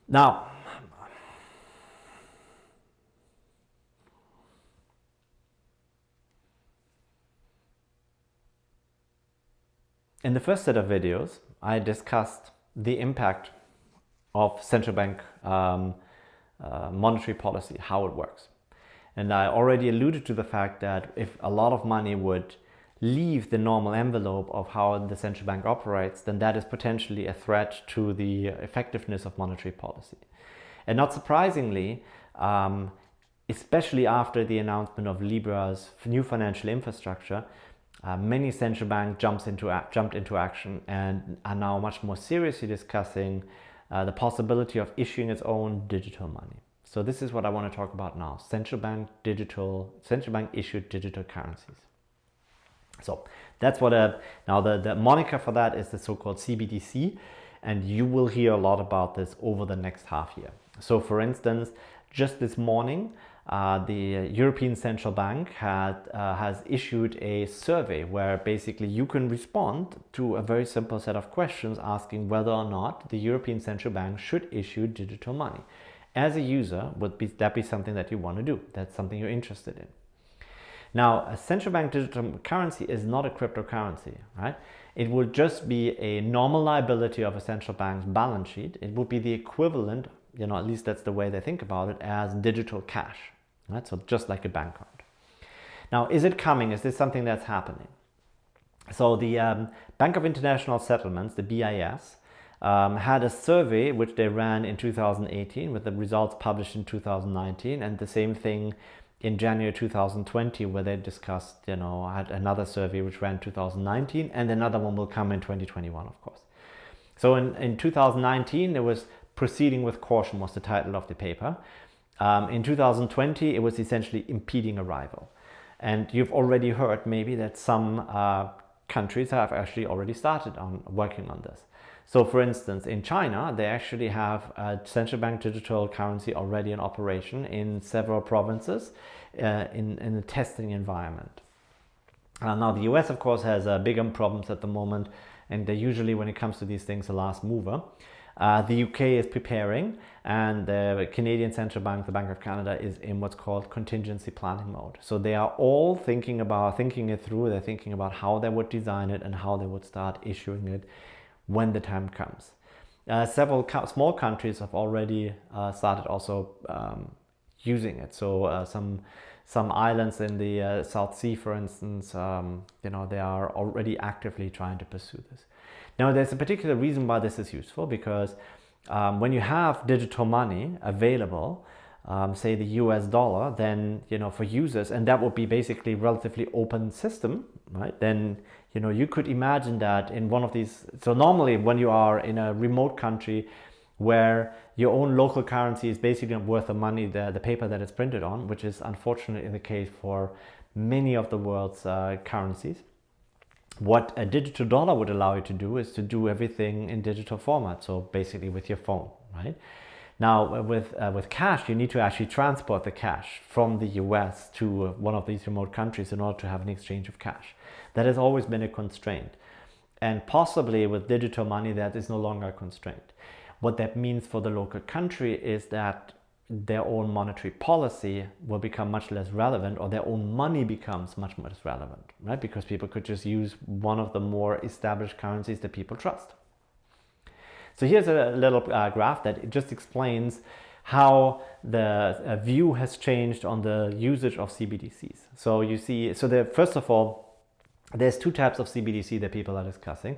Now, in the first set of videos, I discussed the impact of central bank monetary policy, how it works. And I already alluded to the fact that if a lot of money would leave the normal envelope of how the central bank operates, then that is potentially a threat to the effectiveness of monetary policy. And not surprisingly, especially after the announcement of Libra's new financial infrastructure, many central banks jumped into action and are now much more seriously discussing the possibility of issuing its own digital money. So this is what I want to talk about now: central bank issued digital currencies. So that's what now the moniker for that is the so-called CBDC, and you will hear a lot about this over the next half year. So for instance, just this morning, the European Central Bank has issued a survey where basically you can respond to a very simple set of questions asking whether or not the European Central Bank should issue digital money. As a user, would that be something that you want to do? That's something you're interested in. Now, a central bank digital currency is not a cryptocurrency, right? It would just be a normal liability of a central bank's balance sheet. It would be the equivalent, at least that's the way they think about it, as digital cash, right? So just like a bank card. Now, is it coming? Is this something that's happening? So the Bank of International Settlements, the BIS, had a survey which they ran in 2018 with the results published in 2019, and the same thing in January 2020, where they discussed, had another survey which ran 2019, and another one will come in 2021, of course. So in 2019, there was proceeding with caution was the title of the paper. In 2020, it was essentially impeding arrival. And you've already heard maybe that some countries have actually already started on working on this. So for instance, in China, they actually have a central bank digital currency already in operation in several provinces in a testing environment. Now the US, of course, has bigger problems at the moment, and they're usually, when it comes to these things, the last mover. The UK is preparing, and the Canadian Central Bank, the Bank of Canada, is in what's called contingency planning mode. So they are all thinking it through. They're thinking about how they would design it and how they would start issuing it when the time comes. Several small countries have already started also using it. So some islands in the South Sea, for instance, they are already actively trying to pursue this. Now, there's a particular reason why this is useful, because when you have digital money available, say the US dollar, then, for users, and that would be basically relatively open system, right? Then, you could imagine that in one of these, so normally when you are in a remote country where your own local currency is basically not worth the money, the paper that it's printed on, which is unfortunately the case for many of the world's currencies. What a digital dollar would allow you to do is to do everything in digital format, so basically with your phone, right? Now, with cash, you need to actually transport the cash from the US to one of these remote countries in order to have an exchange of cash. That has always been a constraint. And possibly with digital money, that is no longer a constraint. What that means for the local country is that their own monetary policy will become much less relevant, or their own money becomes much less relevant, right? Because people could just use one of the more established currencies that people trust. So here's a little graph that just explains how the view has changed on the usage of CBDCs. So you see, first of all, there's two types of CBDC that people are discussing.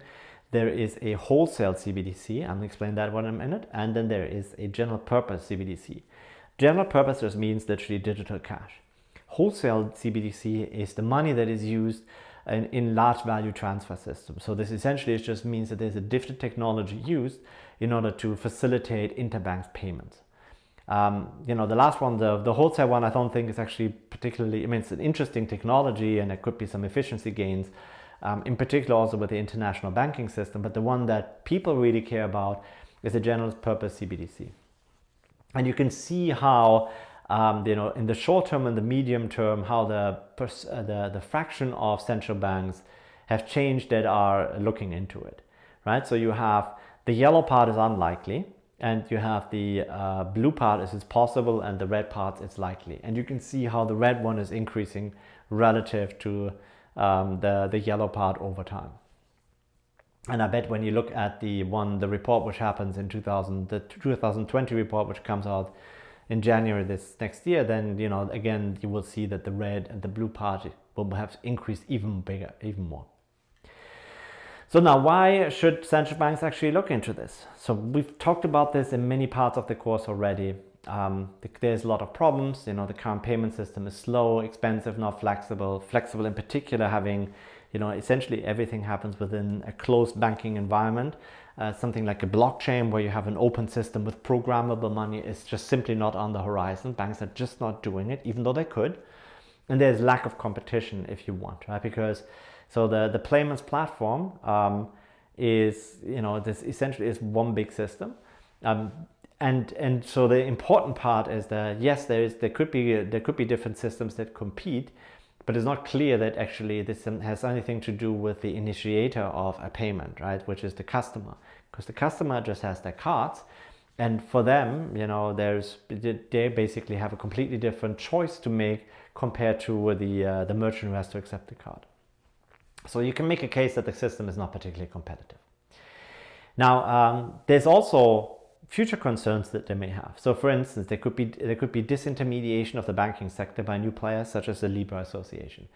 There is a wholesale CBDC, I'm going to explain that one in a minute, and then there is a general purpose CBDC. General purpose just means literally digital cash. Wholesale CBDC is the money that is used in large value transfer systems. So this essentially just means that there's a different technology used in order to facilitate interbank payments. The last one, the wholesale one, I don't think is actually particularly, it's an interesting technology and there could be some efficiency gains, in particular also with the international banking system, but the one that people really care about is a general purpose CBDC. And you can see how, in the short term and the medium term, how the fraction of central banks have changed that are looking into it, right? So you have the yellow part is unlikely, and you have the blue part is it's possible, and the red part is likely. And you can see how the red one is increasing relative to the yellow part over time. And I bet when you look at the report which happens in the 2020 report, which comes out in January this next year, then again you will see that the red and the blue part will have increased even bigger, even more. So now, why should central banks actually look into this? So we've talked about this in many parts of the course already. There's a lot of problems. The current payment system is slow, expensive, not flexible. Flexible in particular, having essentially everything happens within a closed banking environment. Something like a blockchain where you have an open system with programmable money is just simply not on the horizon. Banks are just not doing it, even though they could. And there's lack of competition, if you want, right? Because so the payments platform is this essentially is one big system, and so the important part is that yes, there could be different systems that compete, but it's not clear that actually this has anything to do with the initiator of a payment, right? Which is the customer, because the customer just has their cards, and for them, they basically have a completely different choice to make compared to the merchant who has to accept the card. So you can make a case that the system is not particularly competitive. Now, there's also future concerns that they may have. So for instance, there could be disintermediation of the banking sector by new players such as the Libra Association.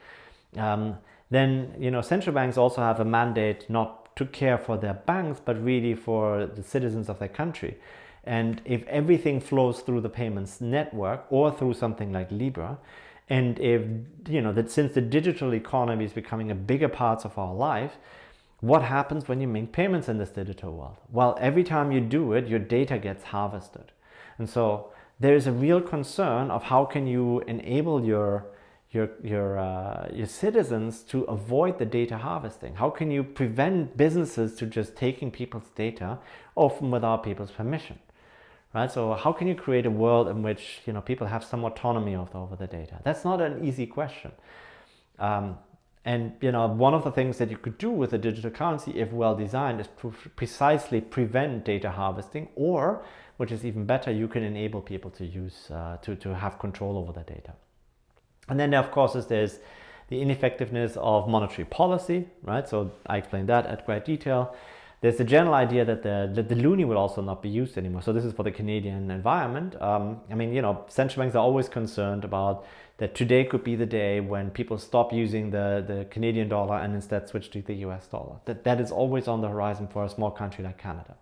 Then central banks also have a mandate not to care for their banks, but really for the citizens of their country. And if everything flows through the payments network or through something like Libra, and if that since the digital economy is becoming a bigger part of our life, what happens when you make payments in this digital world? Well, every time you do it, your data gets harvested. And so there is a real concern of how can you enable your citizens to avoid the data harvesting? How can you prevent businesses to just taking people's data, often without people's permission? Right? So how can you create a world in which people have some autonomy over the data? That's not an easy question. And one of the things that you could do with a digital currency, if well designed, is to precisely prevent data harvesting, or, which is even better, you can enable people to use to have control over their data. And then of course there's the ineffectiveness of monetary policy, right? So I explained that at great detail. There's the general idea that the loonie will also not be used anymore. So this is for the Canadian environment. Central banks are always concerned about that today could be the day when people stop using the Canadian dollar and instead switch to the US dollar. That is always on the horizon for a small country like Canada.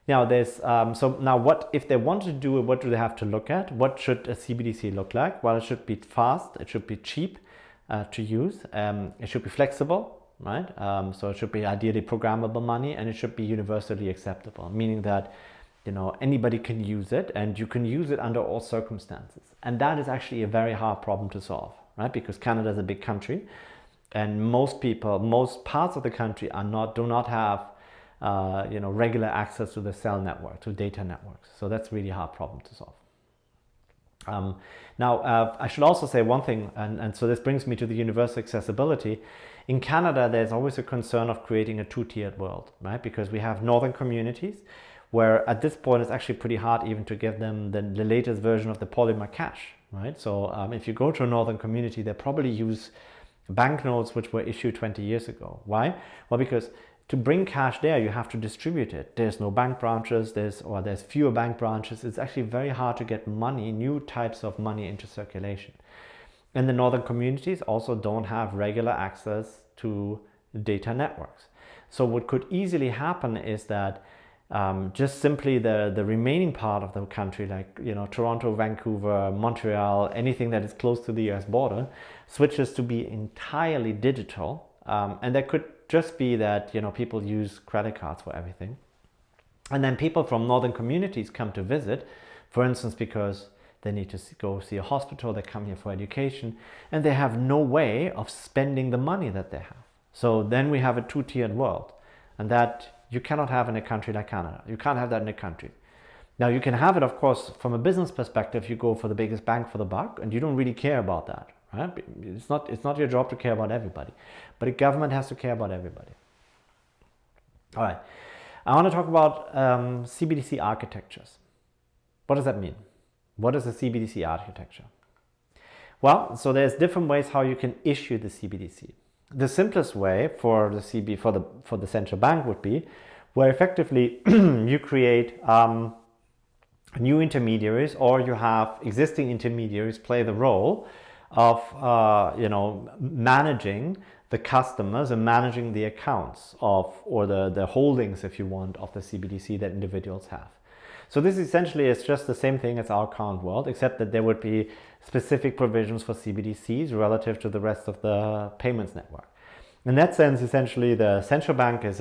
What if they want to do it? What do they have to look at? What should a CBDC look like? Well, it should be fast. It should be cheap to use. It should be flexible. Right? So it should be ideally programmable money, and it should be universally acceptable, meaning that anybody can use it, and you can use it under all circumstances. And that is actually a very hard problem to solve, right? Because Canada is a big country, and most parts of the country do not have regular access to the cell network, to data networks. So that's really a hard problem to solve. I should also say one thing, and so this brings me to the universal accessibility. In Canada, there's always a concern of creating a two-tiered world, right? Because we have northern communities where at this point it's actually pretty hard even to give them the latest version of the polymer cash, right? So if you go to a northern community, they probably use banknotes which were issued 20 years ago. Why? Well, because to bring cash there, you have to distribute it. There's no bank branches, there's fewer bank branches. It's actually very hard to get money, new types of money into circulation. And the northern communities also don't have regular access to data networks. So what could easily happen is that just simply the remaining part of the country, like Toronto, Vancouver, Montreal, anything that is close to the US border, switches to be entirely digital. And that could just be that people use credit cards for everything. And then people from northern communities come to visit, for instance, because they need to go see a hospital, they come here for education, and they have no way of spending the money that they have. So then we have a two-tiered world, and that you cannot have in a country like Canada. You can't have that in a country. Now you can have it, of course, from a business perspective. You go for the biggest bang for the buck, and you don't really care about that, right? It's not your job to care about everybody, but a government has to care about everybody. All right. I want to talk about CBDC architectures. What does that mean? What is a CBDC architecture? Well, so there's different ways how you can issue the CBDC. The simplest way for the for the central bank would be where effectively you create new intermediaries, or you have existing intermediaries play the role of managing the customers and managing the accounts of, or the holdings, if you want, of the CBDC that individuals have. So this essentially is just the same thing as our current world, except that there would be specific provisions for CBDCs relative to the rest of the payments network. In that sense, essentially, the central bank is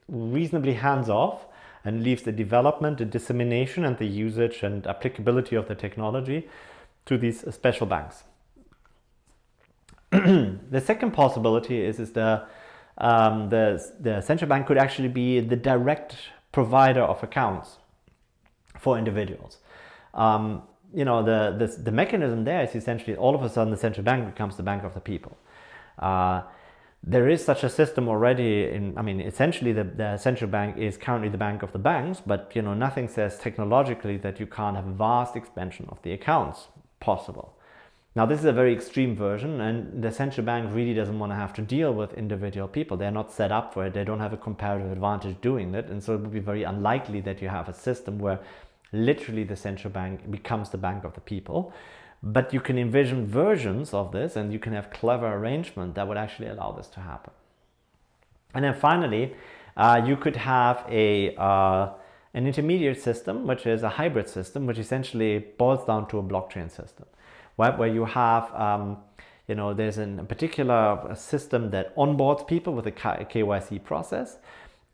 reasonably hands-off and leaves the development, the dissemination, and the usage and applicability of the technology to these special banks. The second possibility is the central bank could actually be the direct provider of accounts for individuals. The mechanism there is essentially all of a sudden the central bank becomes the bank of the people. There is such a system already essentially the central bank is currently the bank of the banks, but nothing says technologically that you can't have a vast expansion of the accounts possible. Now, this is a very extreme version, and the central bank really doesn't want to have to deal with individual people. They're not set up for it. They don't have a comparative advantage doing it. And so it would be very unlikely that you have a system where literally the central bank becomes the bank of the people. But you can envision versions of this, and you can have clever arrangement that would actually allow this to happen. And then finally, you could have an intermediate system, which is a hybrid system, which essentially boils down to a blockchain system. Right, where you have, there's a particular system that onboards people with a KYC process,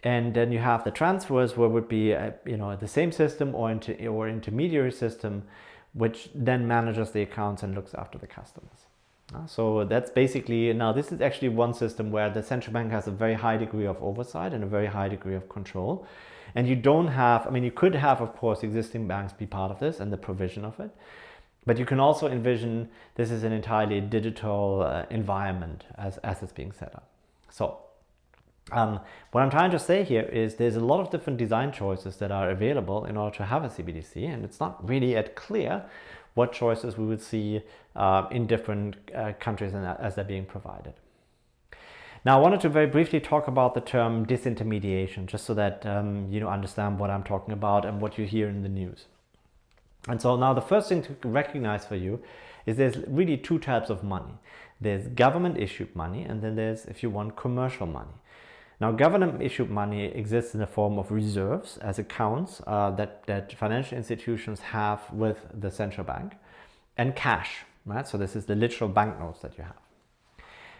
and then you have the transfers where it would be, the same system or intermediary system, which then manages the accounts and looks after the customers. So that's basically, now this is actually one system where the central bank has a very high degree of oversight and a very high degree of control. And you don't have, you could have, of course, existing banks be part of this and the provision of it. But you can also envision this is an entirely digital environment as it's being set up. So what I'm trying to say here is there's a lot of different design choices that are available in order to have a CBDC, and it's not really yet clear what choices we would see in different countries as they're being provided. Now, I wanted to very briefly talk about the term disintermediation, just so that you understand what I'm talking about and what you hear in the news. And so now the first thing to recognize for you is there's really two types of money. There's government issued money, and then there's, if you want, commercial money. Now, government issued money exists in the form of reserves as accounts that financial institutions have with the central bank, and cash, right? So this is the literal banknotes that you have.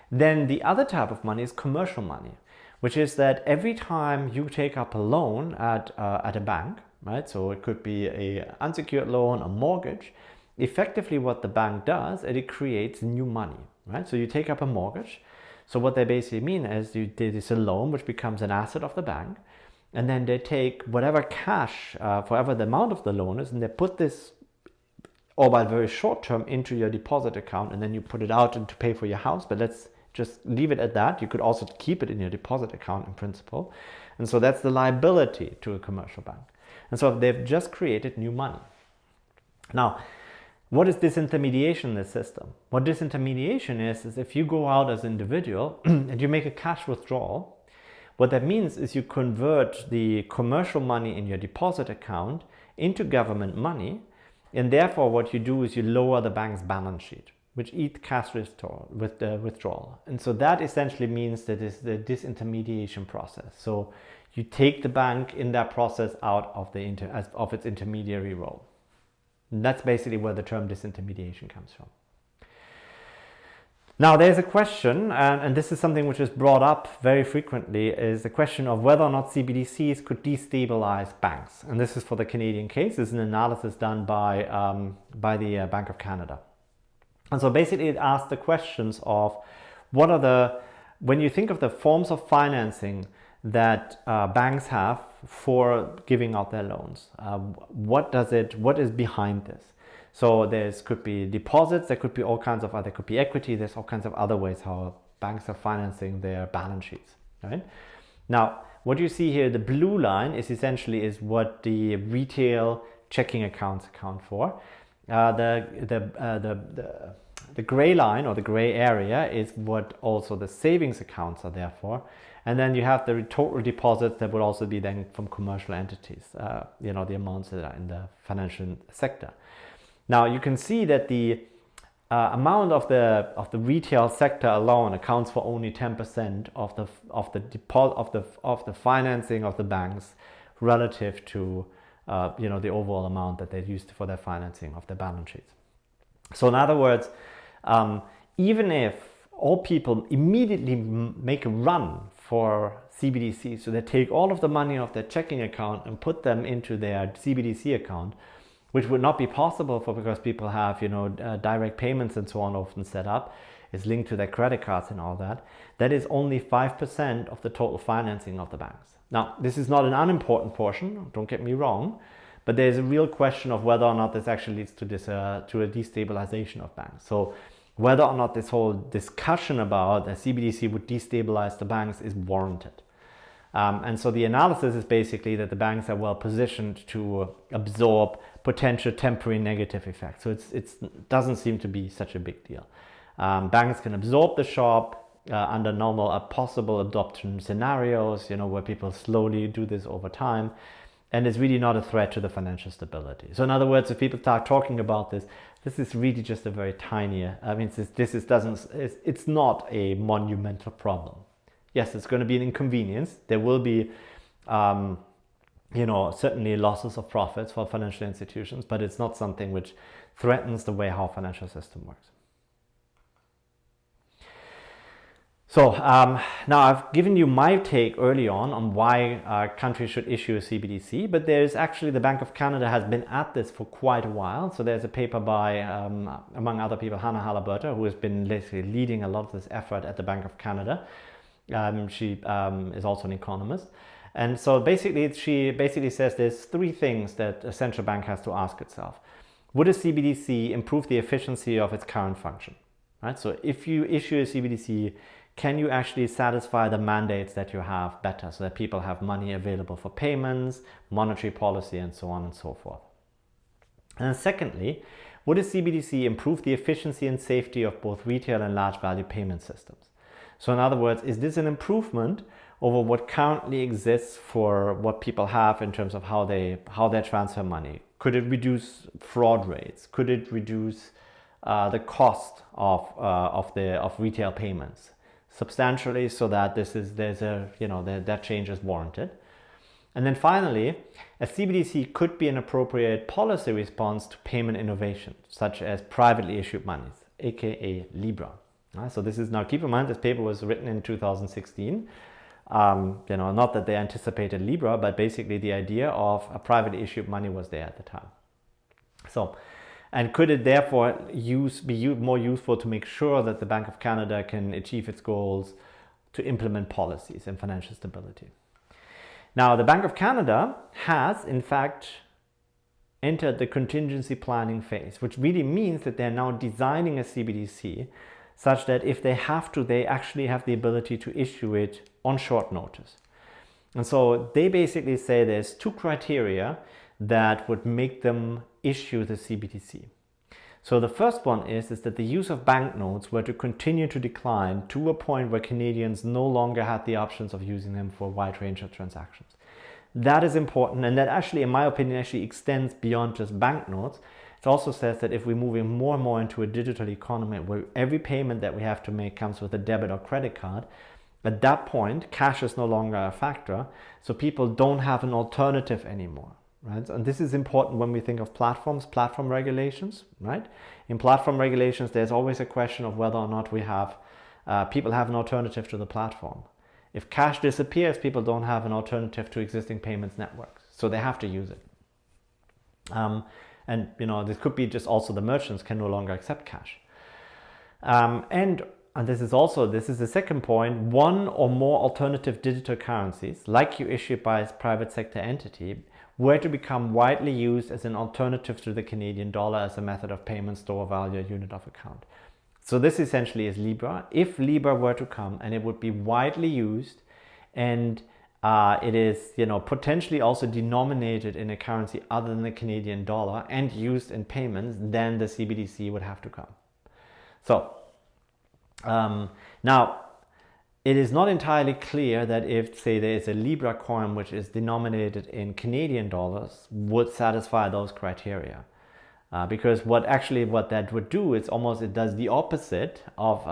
Then the other type of money is commercial money, which is that every time you take up a loan at a bank, right? So it could be an unsecured loan, a mortgage. Effectively, what the bank does is it creates new money, right? So you take up a mortgage. So what they basically mean is there is a loan which becomes an asset of the bank, and then they take whatever cash, for whatever the amount of the loan is, and they put this, albeit very short term, into your deposit account, and then you put it out to pay for your house. But let's just leave it at that. You could also keep it in your deposit account in principle. And so that's the liability to a commercial bank. And so they've just created new money. Now, what is disintermediation in this system? What disintermediation is if you go out as an individual and you make a cash withdrawal, what that means is you convert the commercial money in your deposit account into government money, and therefore what you do is you lower the bank's balance sheet, which eats cash withdrawal. And so that essentially means that it's the disintermediation process. So you take the bank in that process out of its intermediary role. And that's basically where the term disintermediation comes from. Now, there's a question, and this is something which is brought up very frequently, is the question of whether or not CBDCs could destabilize banks. And this is for the Canadian case. This is an analysis done by the Bank of Canada. And so basically it asks the questions of when you think of the forms of financing that banks have for giving out their loans, what is behind this? So could be deposits, there could be all kinds of other, there could be equity, there's all kinds of other ways how banks are financing their balance sheets, right? Now, What you see here, the blue line is essentially is what the retail checking accounts account for. The gray line or the gray area is what also the savings accounts are there for. And then you have the total deposits that would also be then from commercial entities, the amounts that are in the financial sector. Now you can see that the amount of the retail sector alone accounts for only 10% of the financing of the banks relative to the overall amount that they used for their financing of their balance sheets. So in other words, even if all people immediately make a run for CBDC, so they take all of the money off their checking account and put them into their CBDC account, which would not be possible because people have direct payments and so on often set up, is linked to their credit cards and all that. That is only 5% of the total financing of the banks. Now, this is not an unimportant portion, don't get me wrong, but there's a real question of whether or not this actually leads to a destabilization of banks. So whether or not this whole discussion about a CBDC would destabilize the banks is warranted. And so the analysis is basically that the banks are well positioned to absorb potential temporary negative effects. So it doesn't seem to be such a big deal. Banks can absorb the shock under normal possible adoption scenarios, where people slowly do this over time. And it's really not a threat to the financial stability. So in other words, if people start talking about this is really just a very tiny, it's not a monumental problem. Yes, it's going to be an inconvenience. There will be, certainly losses of profits for financial institutions, but it's not something which threatens the way how financial system works. So now I've given you my take early on why countries should issue a CBDC, but there's actually, the Bank of Canada has been at this for quite a while. So there's a paper by, among other people, Hannah Halliburton, who has been literally leading a lot of this effort at the Bank of Canada. She is also an economist. And so she basically says there's three things that a central bank has to ask itself. Would a CBDC improve the efficiency of its current function? Right? So if you issue a CBDC, can you actually satisfy the mandates that you have better so that people have money available for payments, monetary policy, and so on and so forth? And secondly, would a CBDC improve the efficiency and safety of both retail and large value payment systems? So in other words, is this an improvement over what currently exists for what people have in terms of how they transfer money? Could it reduce fraud rates? Could it reduce the cost of retail payments substantially, so that that change is warranted? And then finally, a CBDC could be an appropriate policy response to payment innovation, such as privately issued monies, aka Libra. So this is, now keep in mind, this paper was written in 2016. Not that they anticipated Libra, but basically the idea of a privately issued money was there at the time. So, and could it therefore be more useful to make sure that the Bank of Canada can achieve its goals to implement policies and financial stability? Now, the Bank of Canada has, in fact, entered the contingency planning phase, which really means that they're now designing a CBDC such that if they have to, they actually have the ability to issue it on short notice. And so they basically say there's two criteria that would make them issue the CBDC. So the first one is that the use of banknotes were to continue to decline to a point where Canadians no longer had the options of using them for a wide range of transactions. That is important, and that actually, in my opinion, actually extends beyond just banknotes. It also says that if we're moving more and more into a digital economy where every payment that we have to make comes with a debit or credit card, at that point, cash is no longer a factor, so people don't have an alternative anymore. Right? And this is important when we think of platform regulations, right? In platform regulations, there's always a question of whether or not we have, people have an alternative to the platform. If cash disappears, people don't have an alternative to existing payments networks, so they have to use it. And this could be just also the merchants can no longer accept cash. And this is the second point, one or more alternative digital currencies, like you issued by a private sector entity, were to become widely used as an alternative to the Canadian dollar as a method of payment, store value, unit of account. So this essentially is Libra. If Libra were to come and it would be widely used and it is, potentially also denominated in a currency other than the Canadian dollar and used in payments, then the CBDC would have to come. So now, it is not entirely clear that if, say, there is a Libra coin which is denominated in Canadian dollars, would satisfy those criteria. Because what that would do is it does the opposite of,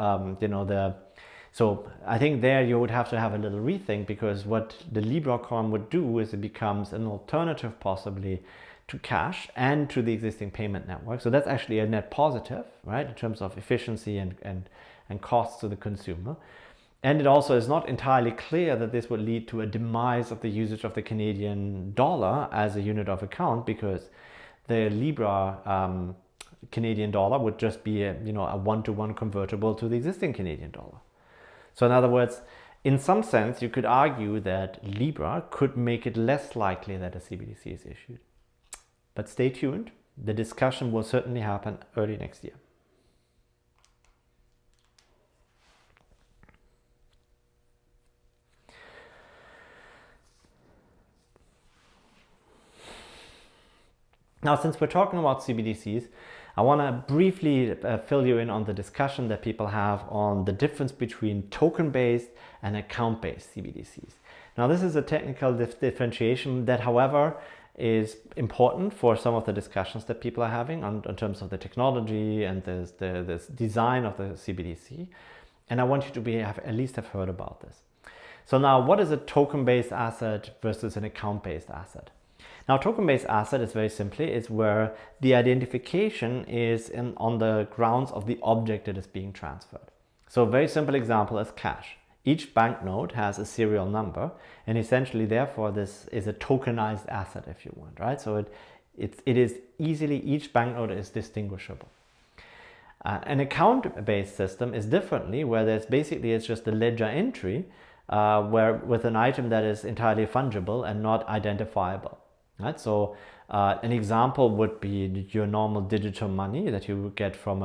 so I think there you would have to have a little rethink, because what the Libra coin would do is it becomes an alternative possibly to cash and to the existing payment network. So that's actually a net positive, right, in terms of efficiency and costs to the consumer. And it also is not entirely clear that this would lead to a demise of the usage of the Canadian dollar as a unit of account, because the Libra Canadian dollar would just be a one-to-one convertible to the existing Canadian dollar. So in other words, in some sense, you could argue that Libra could make it less likely that a CBDC is issued. But stay tuned. The discussion will certainly happen early next year. Now, since we're talking about CBDCs, I want to briefly fill you in on the discussion that people have on the difference between token-based and account-based CBDCs. Now, this is a technical differentiation that, however, is important for some of the discussions that people are having in terms of the technology and the design of the CBDC. And I want you to at least have heard about this. So now, what is a token-based asset versus an account-based asset? Now, token-based asset is very simply is where the identification is on the grounds of the object that is being transferred. So a very simple example is cash. Each banknote has a serial number, and essentially, therefore, this is a tokenized asset, if you want, right? So it is easily, each banknote is distinguishable. An account-based system is differently, where it's just a ledger entry, where with an item that is entirely fungible and not identifiable. Right, so an example would be your normal digital money that you get from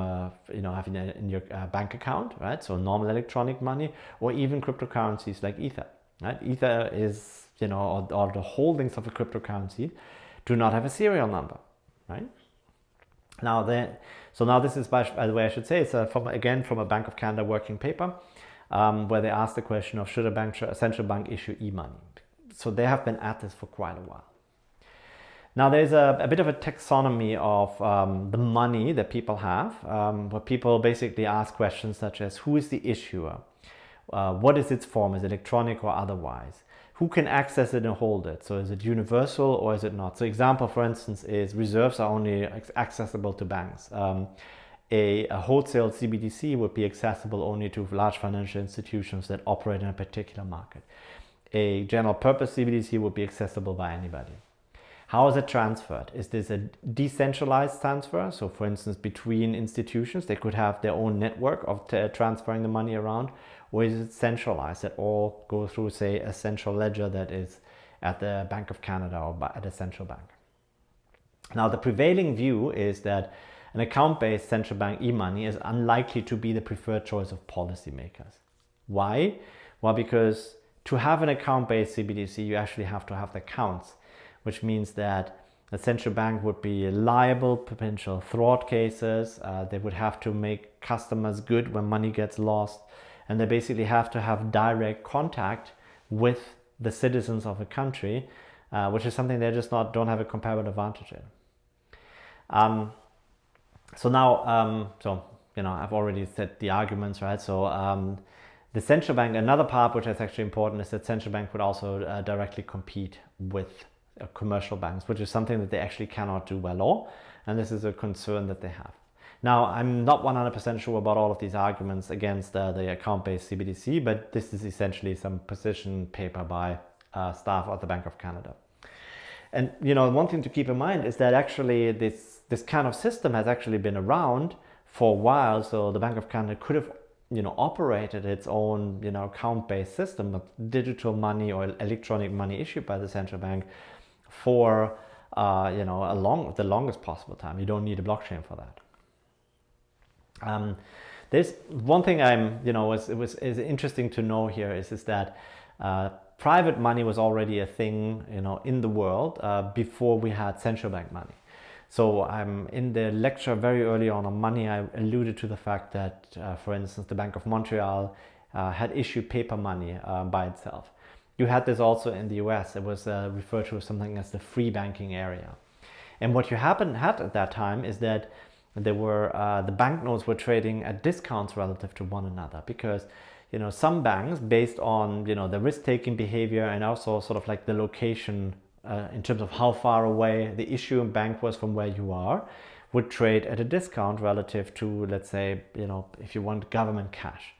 having in your bank account, right? So normal electronic money, or even cryptocurrencies like Ether, right? Ether is, or the holdings of a cryptocurrency do not have a serial number, right? Now this is, by the way, I should say, it's from a Bank of Canada working paper, where they asked the question of should a central bank issue e-money. So they have been at this for quite a while. Now, there's a bit of a taxonomy of the money that people have, where people basically ask questions such as, who is the issuer? What is its form? Is it electronic or otherwise? Who can access it and hold it? So is it universal or is it not? So example, for instance, is reserves are only accessible to banks. A wholesale CBDC would be accessible only to large financial institutions that operate in a particular market. A general purpose CBDC would be accessible by anybody. How is it transferred? Is this a decentralized transfer? So for instance, between institutions, they could have their own network of transferring the money around, or is it centralized that all go through, say, a central ledger that is at the Bank of Canada or at a central bank? Now, the prevailing view is that an account-based central bank e-money is unlikely to be the preferred choice of policymakers. Why? Well, because to have an account-based CBDC, you actually have to have the accounts, which means that the central bank would be liable to potential fraud cases. They would have to make customers good when money gets lost. And they basically have to have direct contact with the citizens of a country, which is something they just don't have a comparative advantage in. I've already said the arguments, right? So the central bank, another part which is actually important, is that central bank would also directly compete with commercial banks, which is something that they actually cannot do by law, and this is a concern that they have. Now, I'm not 100% sure about all of these arguments against the account-based CBDC, but this is essentially some position paper by staff at the Bank of Canada. And one thing to keep in mind is that actually this kind of system has actually been around for a while. So the Bank of Canada could have operated its own account-based system of digital money or electronic money issued by the central bank for the longest possible time. You don't need a blockchain for that. There's one thing is interesting to know here is that private money was already a thing, in the world before we had central bank money. So in the lecture very early on money, I alluded to the fact that, for instance, the Bank of Montreal had issued paper money by itself. You had this also in the US. It was referred to as something as the free banking area. And what you had at that time is that there were the banknotes were trading at discounts relative to one another, because some banks, based on the risk-taking behavior and also sort of like the location in terms of how far away the issuing bank was from where you are, would trade at a discount relative to, let's say, if you want government cash,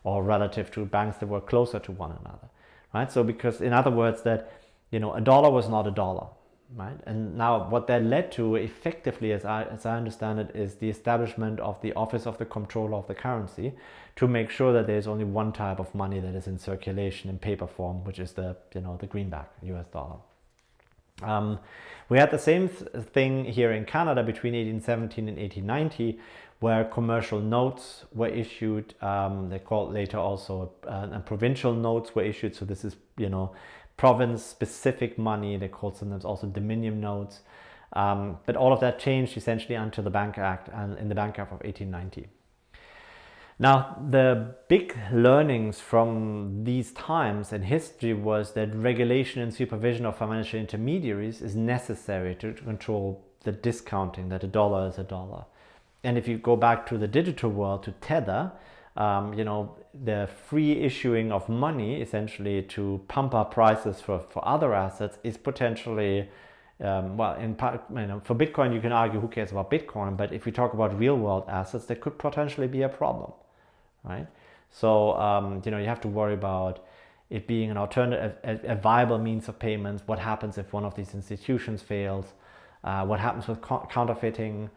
or relative to banks that were closer to one another, right? So because, in other words, that a dollar was not a dollar, right? And now what that led to effectively, as I understand it, is the establishment of the Office of the Comptroller of the Currency, to make sure that there's only one type of money that is in circulation in paper form, which is the greenback US dollar. We had the same thing here in Canada between 1817 and 1890, where commercial notes were issued. They called later also and provincial notes were issued. So this is province-specific money. They called sometimes also dominion notes. But all of that changed essentially until the Bank Act, and in the Bank Act of 1890. Now, the big learnings from these times in history was that regulation and supervision of financial intermediaries is necessary to control the discounting, that a dollar is a dollar. And if you go back to the digital world, to Tether, the free issuing of money essentially to pump up prices for other assets is potentially, for Bitcoin, you can argue who cares about Bitcoin, but if we talk about real world assets, that could potentially be a problem, right? So, you have to worry about it being an alternative, a viable means of payments. What happens if one of these institutions fails? What happens with counterfeiting?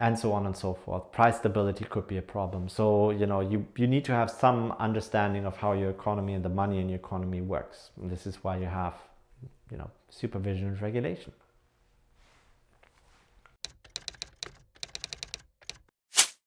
And so on and so forth. Price stability could be a problem. So, you need to have some understanding of how your economy and the money in your economy works. And this is why you have, supervision and regulation.